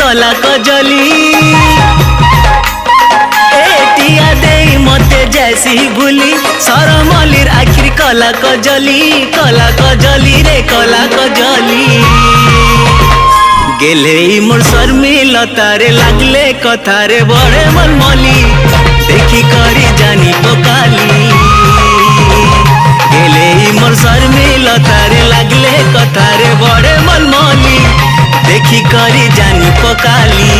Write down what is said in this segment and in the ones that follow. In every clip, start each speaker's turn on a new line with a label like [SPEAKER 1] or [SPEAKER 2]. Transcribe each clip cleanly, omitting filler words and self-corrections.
[SPEAKER 1] कला कजली एटिया दे मते जैसी भूली सरमलिर आखिर कला कजली रे कला कजली गेले मोर शर्मिला तारे लागले कथारे बड़े मलमली देखी करी जानी पकाली गेले मोर शर्मिला तारे लागले कथारे बड़े मलमली देखी करी जानी पकाली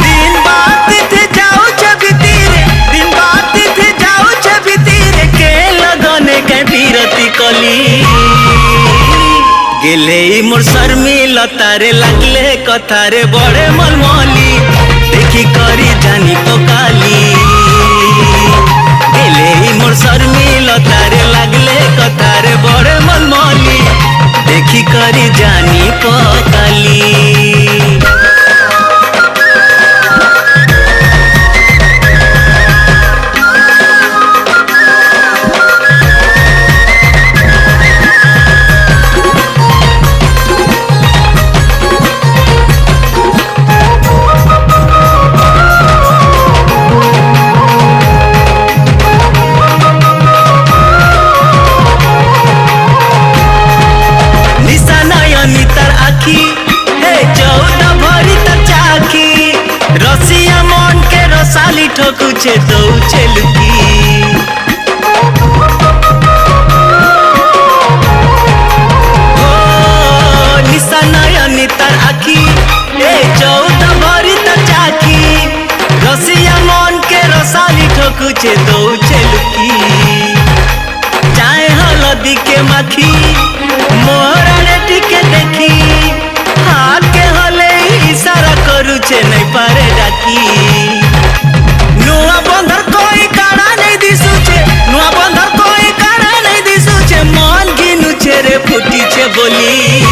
[SPEAKER 1] दिन बात थे जाओ छबितीरे दिन बात थे जाओ छबितीरे के लगने के बीरती कली गेले मोर शर्मिला तारे लागले कथारे बड़े मलमली देखी करी जानी पकाली गेले मोर शर्मिला तारे लागले कथारे बड़े मलमली देखी करी जानी पकाली ठकुचे दौचे लुकी निशा नयनी तार आखी ए चौद भरी त चाखी रसिया मन के रसाली ठकुचे दौचे लुकी चाहे हलदी के माखी मोहराने टिके देखी हाथ के हले इशारा करूचे नहीं पारे डाकी नुआ बंधर कोई काड़ा नहीं दिसुचे नुआ बंधर कोई काड़ा नहीं दिसुचे मन गिनुचे रे फुटीचे बोली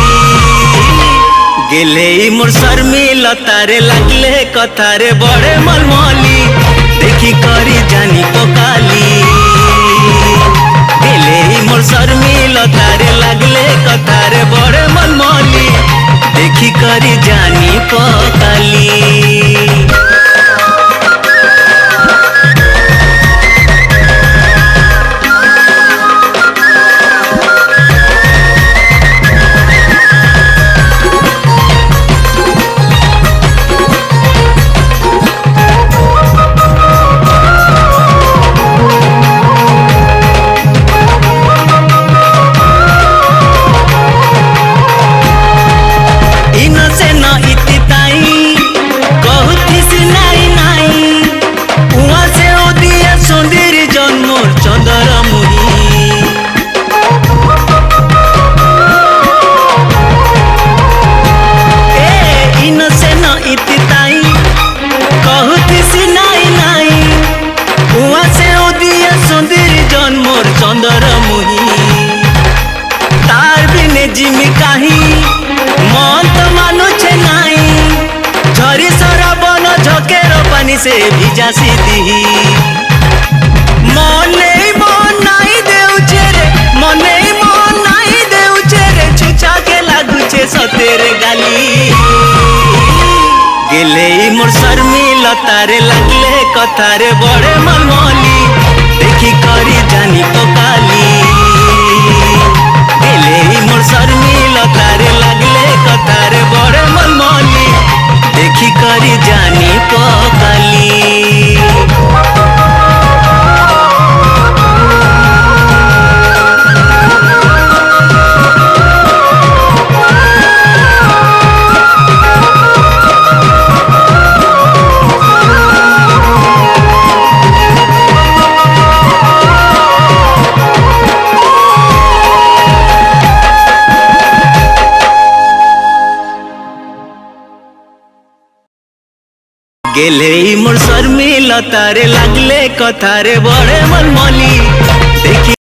[SPEAKER 1] गेले मोर शर्मिला तारे लागले कथारे बड़े मलमली देखी करी जानी पकाली गेले मोर शर्मिला तारे लागले कथारे बड़े मलमली देखी करी जानी पकाली से भिजा सीधी मने मन नहीं देउचे रे मने मन नहीं देउचे रे छुछा के लागुचे सतेरे गाली गेले मोर शर्मिला तारे लागले कथारे बड़े मलमली देखी करी जानी पकाली गेले मोर शर्मिला तारे लागले कथारे बड़े मलमली देखी करी जानी पकाली गेले मोर शर्मिला तारे लागले कथारे बड़े मलमली